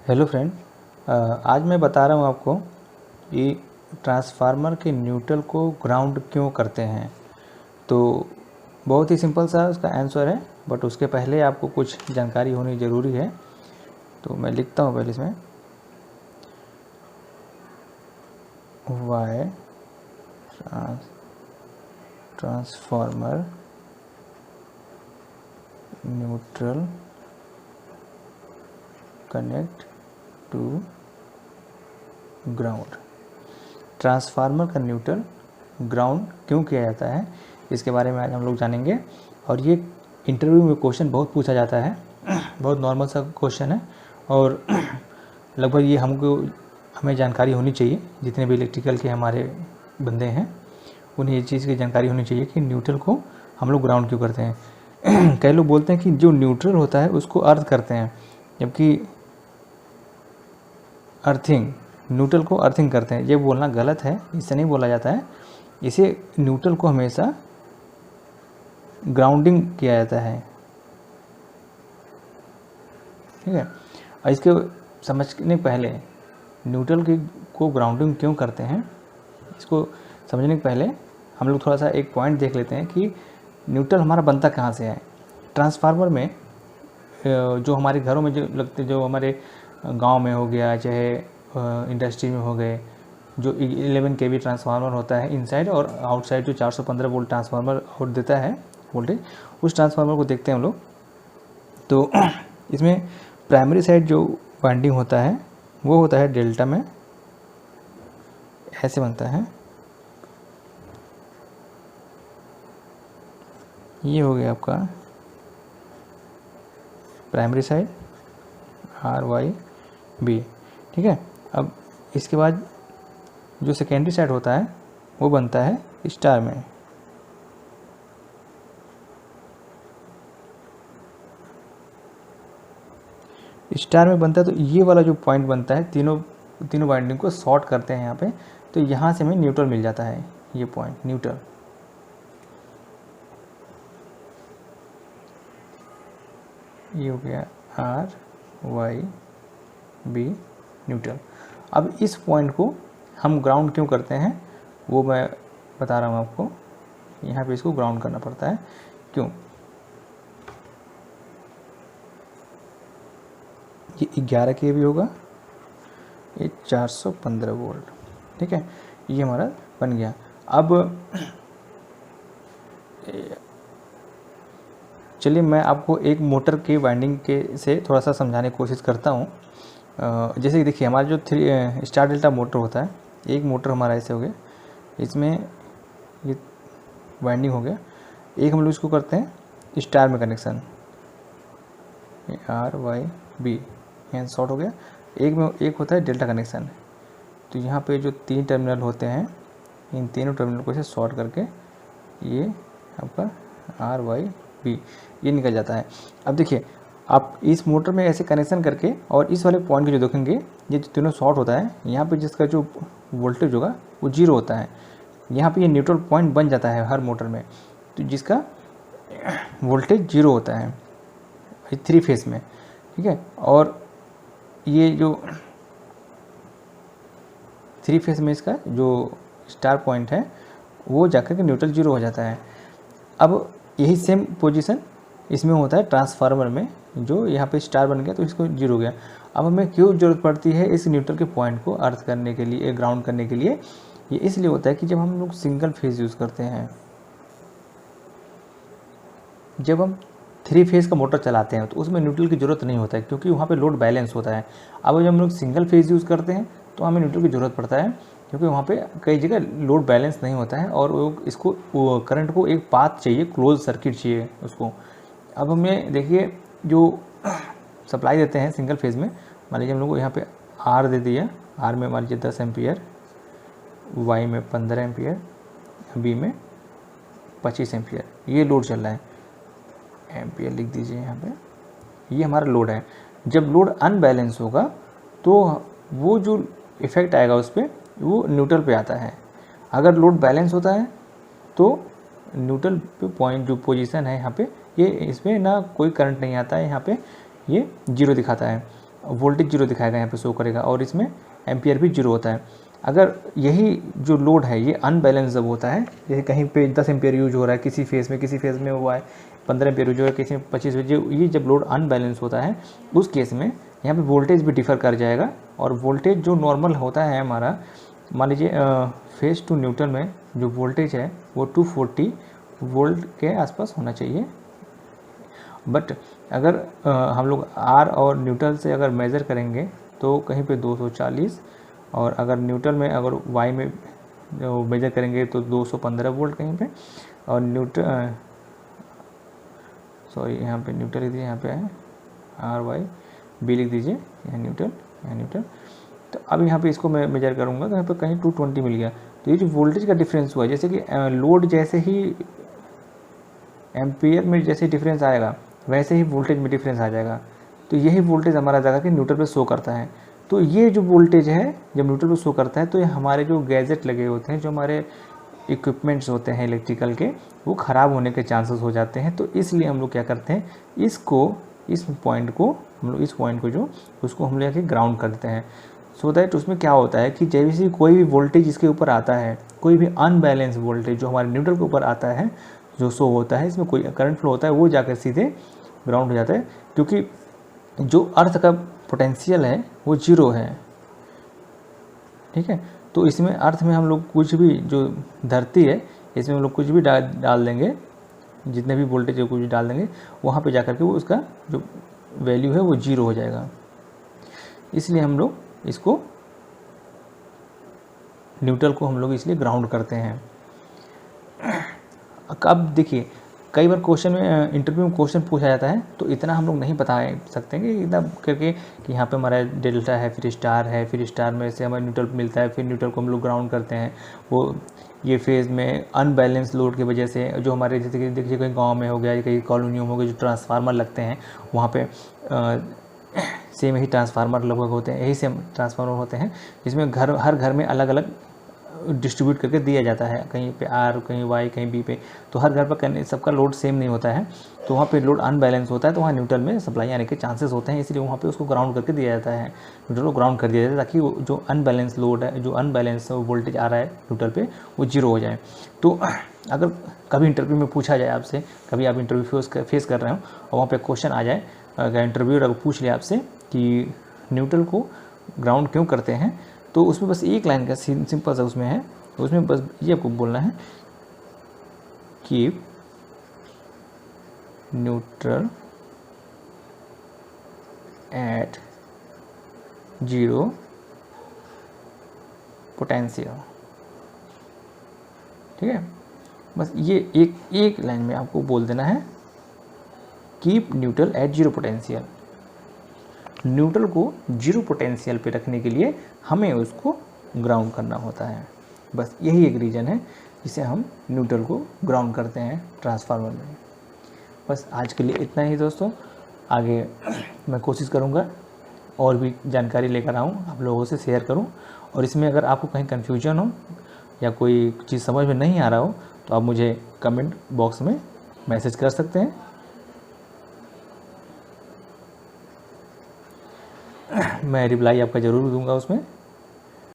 Hello friend, आज मैं बता रहा हूँ आपको कि ट्रांसफार्मर के न्यूट्रल को ग्राउंड क्यों करते हैं। तो बहुत ही सिंपल सा उसका आंसर है, बट उसके पहले आपको कुछ जानकारी होनी ज़रूरी है। तो मैं लिखता हूँ पहले इसमें Y transformer neutral connect to ground. Transformer का न्यूट्रल ग्राउंड क्यों किया जाता है, इसके बारे में आज हम लोग जानेंगे। और ये इंटरव्यू में क्वेश्चन बहुत पूछा जाता है, बहुत नॉर्मल सा क्वेश्चन है और लगभग ये हमें जानकारी होनी चाहिए। जितने भी इलेक्ट्रिकल के हमारे बंदे हैं उन्हें ये चीज़ की जानकारी होनी चाहिए कि न्यूट्रल को हम लोग ग्राउंड क्यों करते हैं। कई लोग बोलते हैं कि जो न्यूट्रल होता है उसको अर्थ करते हैं, जबकि अर्थिंग, न्यूट्रल को अर्थिंग करते हैं। ये बोलना गलत है, इससे नहीं बोला जाता है। इसे न्यूट्रल को हमेशा ग्राउंडिंग किया जाता है, ठीक है। और इसके समझने पहले न्यूट्रल को ग्राउंडिंग क्यों करते हैं, इसको समझने के पहले हम लोग थोड़ा सा एक पॉइंट देख लेते हैं कि न्यूट्रल हमारा बनता कहाँ से है। ट्रांसफार्मर में जो हमारे घरों में जो लगते, जो हमारे गांव में हो गया, चाहे इंडस्ट्री में हो गए, जो 11 kV ट्रांसफार्मर होता है इनसाइड, और आउटसाइड जो 415 वोल्ट ट्रांसफार्मर आउट देता है वोल्टेज, उस ट्रांसफार्मर को देखते हैं हम लोग। तो इसमें प्राइमरी साइड जो वाइंडिंग होता है वो होता है डेल्टा में, ऐसे बनता है। ये हो गया आपका प्राइमरी साइड RYB, ठीक है। अब इसके बाद जो सेकेंडरी साइड होता है वो बनता है स्टार में। स्टार में बनता है तो ये वाला जो पॉइंट बनता है, तीनों वाइंडिंग को शॉर्ट करते हैं यहाँ पे, तो यहाँ से हमें न्यूट्रल मिल जाता है। ये पॉइंट न्यूट्रल, ये हो गया RYB न्यूट्रल। अब इस पॉइंट को हम ग्राउंड क्यों करते हैं वो मैं बता रहा हूँ आपको। यहाँ पे इसको ग्राउंड करना पड़ता है, क्यों? ये 11 kV होगा, ये 415 वोल्ट, ठीक है। ये हमारा बन गया। अब चलिए मैं आपको एक मोटर के वाइंडिंग के से थोड़ा सा समझाने की कोशिश करता हूँ। जैसे कि देखिए, हमारा जो स्टार डेल्टा मोटर होता है, एक मोटर हमारा ऐसे हो गया, इसमें ये वाइंडिंग हो गया। एक हम लोग इसको करते हैं स्टार में कनेक्शन, RYB, यहाँ शॉर्ट हो गया। एक होता है डेल्टा कनेक्शन। तो यहाँ पे जो 3 टर्मिनल होते हैं, इन तीनों टर्मिनल को ऐसे शॉर्ट करके ये आपका RYB ये निकल जाता है। अब देखिए, आप इस मोटर में ऐसे कनेक्शन करके और इस वाले पॉइंट को जो देखेंगे, ये जो तीनों शॉर्ट होता है, यहाँ पे जिसका जो वोल्टेज होगा वो 0 होता है। यहाँ पे ये न्यूट्रल पॉइंट बन जाता है हर मोटर में, तो जिसका वोल्टेज 0 होता है 3 फेस में, ठीक है। और ये जो 3 फेस में इसका जो स्टार पॉइंट है वो जाकर के न्यूट्रल 0 हो जाता है। अब यही सेम पोजीशन इसमें होता है ट्रांसफार्मर में, जो यहाँ पे स्टार बन गया तो इसको 0 हो गया। अब हमें क्यों ज़रूरत पड़ती है इस न्यूट्रल के पॉइंट को अर्थ करने के लिए, ग्राउंड करने के लिए? ये इसलिए होता है कि जब हम लोग सिंगल फेज यूज़ करते हैं, जब हम 3 फेज़ का मोटर चलाते हैं तो उसमें न्यूट्रल की ज़रूरत नहीं होता है, क्योंकि वहाँ पे लोड बैलेंस होता है। अब जब हम लोग सिंगल फेज़ यूज़ करते हैं तो हमें न्यूट्रल की ज़रूरत पड़ता है, क्योंकि वहाँ पे कई जगह लोड बैलेंस नहीं होता है और इसको करंट को एक पाथ चाहिए, क्लोज सर्किट चाहिए उसको। अब हमें देखिए, जो सप्लाई देते हैं सिंगल फेज़ में, मान लीजिए हम लोग को यहाँ पे R दे दिया, R में मान लीजिए 10 एम्पियर, Y में 15 एम्पियर, B में 25 एम्पियर, ये लोड चल रहा है। एम्पियर लिख दीजिए यहाँ पे, ये हमारा लोड है। जब लोड अनबैलेंस होगा तो वो जो इफ़ेक्ट आएगा उस पर, वो न्यूट्रल पे आता है। अगर लोड बैलेंस होता है तो न्यूट्रल पे पॉइंट जो पोजीशन है यहाँ पे, ये इसमें ना कोई करंट नहीं आता है, यहाँ पे ये 0 दिखाता है। वोल्टेज जीरो दिखाएगा, यहाँ पे शो करेगा, और इसमें एम्पियर भी जीरो होता है। अगर यही जो लोड है ये अनबैलेंस जब होता है, जैसे कहीं पे 10 एम्पियर यूज हो रहा है किसी फेज़ में हुआ है 15 एम्पियर यूज हो रहा है, किसी में 25 ये जब लोड अनबैलेंस होता है उस केस में यहाँ पे वोल्टेज भी डिफ़र कर जाएगा। और वोल्टेज जो नॉर्मल होता है हमारा, मान लीजिए फेज़ टू न्यूट्रल में जो वोल्टेज है वो 240 वोल्ट के आसपास होना चाहिए। बट अगर हम लोग आर और न्यूट्रल से अगर मेज़र करेंगे तो कहीं पे 240, और अगर न्यूट्रल में अगर वाई में जो मेजर करेंगे तो 215 वोल्ट कहीं पे, और यहाँ पे न्यूट्रल लिख दीजिए, यहाँ पे है आर वाई, बी लिख दीजिए, यहाँ न्यूट्रल। तो अब यहाँ पे इसको मैं मेजर करूँगा तो यहाँ पे कहीं 220 मिल गया। तो ये जो वोल्टेज का डिफरेंस हुआ है, जैसे कि लोड जैसे ही एम्पियर में जैसे डिफरेंस आएगा वैसे ही वोल्टेज में डिफरेंस आ जाएगा। तो यही वोल्टेज हमारा जाकर के न्यूट्रल पे शो करता है। तो ये जो वोल्टेज है जब न्यूट्रल पे शो करता है तो ये हमारे जो गैजेट लगे होते हैं, जो हमारे इक्विपमेंट्स होते हैं इलेक्ट्रिकल के, वो ख़राब होने के चांसेस हो जाते हैं। तो इसलिए हम लोग क्या करते हैं, इस पॉइंट को जो उसको हम लोग ग्राउंड कर देते हैं। सो दैट उसमें क्या होता है कि जैसे कोई भी वोल्टेज इसके ऊपर आता है, कोई भी अनबैलेंस वोल्टेज जो हमारे न्यूट्रल के ऊपर आता है, जो शो होता है, इसमें कोई करंट फ्लो होता है, वो जाकर सीधे ग्राउंड हो जाता है। क्योंकि जो अर्थ का पोटेंशियल है वो जीरो है, ठीक है। तो इसमें अर्थ में हम लोग कुछ भी, जो धरती है इसमें हम लोग कुछ भी डाल देंगे, जितने भी वोल्टेज कुछ भी डाल देंगे, वहाँ पे जाकर के वो उसका जो वैल्यू है वो जीरो हो जाएगा। इसलिए हम लोग इसको न्यूट्रल को हम लोग इसलिए ग्राउंड करते हैं। अब देखिए कई बार क्वेश्चन में, इंटरव्यू में क्वेश्चन पूछा जाता है तो इतना हम लोग नहीं बता सकते कि इतना करके कि यहाँ पे हमारा डेल्टा है, फिर स्टार है, फिर स्टार में से हमें न्यूट्रल मिलता है, फिर न्यूट्रल को हम लोग ग्राउंड करते हैं। वो ये फेज़ में अनबैलेंस लोड की वजह से जो हमारे, जैसे कि देखिए कहीं गाँव में हो गया, कहीं कॉलोनियों में हो गया, जो ट्रांसफार्मर लगते हैं वहाँ पर सेम ही ट्रांसफार्मर लगभग होते हैं, यही सेम ट्रांसफार्मर होते हैं, जिसमें हर घर में अलग अलग डिस्ट्रीब्यूट करके दिया जाता है, कहीं पे आर, कहीं वाई, कहीं बी पे। तो हर घर पर सबका लोड सेम नहीं होता है, तो वहाँ पे लोड अनबैलेंस होता है, तो वहाँ न्यूट्रल में सप्लाई आने के चांसेस होते हैं। इसलिए वहाँ पे उसको ग्राउंड करके दिया जाता है, न्यूट्रल को ग्राउंड कर दिया जाता है, ताकि जो अनबैलेंस लोड है, जो अनबैलेंस वोल्टेज आ रहा है न्यूट्रल पे, वो जीरो हो जाए। तो अगर कभी इंटरव्यू में पूछा जाए आपसे, कभी आप इंटरव्यू फेस कर रहे हो और वहाँ पर क्वेश्चन आ जाए, अगर इंटरव्यूअर अगर पूछ लिया आपसे कि न्यूट्रल को ग्राउंड क्यों करते हैं, तो उसमें बस एक लाइन का सिंपल सा उसमें है, उसमें बस ये आपको बोलना है, keep neutral at zero potential, ठीक है। बस ये एक लाइन में आपको बोल देना है, keep neutral at zero potential. Neutral को जीरो पोटेंशियल पे रखने के लिए हमें उसको ग्राउंड करना होता है। बस यही एक रीज़न है जिसे हम न्यूट्रल को ग्राउंड करते हैं ट्रांसफार्मर में। बस आज के लिए इतना ही दोस्तों, आगे मैं कोशिश करूँगा और भी जानकारी लेकर आऊँ, आप लोगों से शेयर करूँ। और इसमें अगर आपको कहीं कन्फ्यूजन हो या कोई चीज़ समझ में नहीं आ रहा हो तो आप मुझे कमेंट बॉक्स में मैसेज कर सकते हैं। मैं रिप्लाई आपका ज़रूर दूंगा उसमें।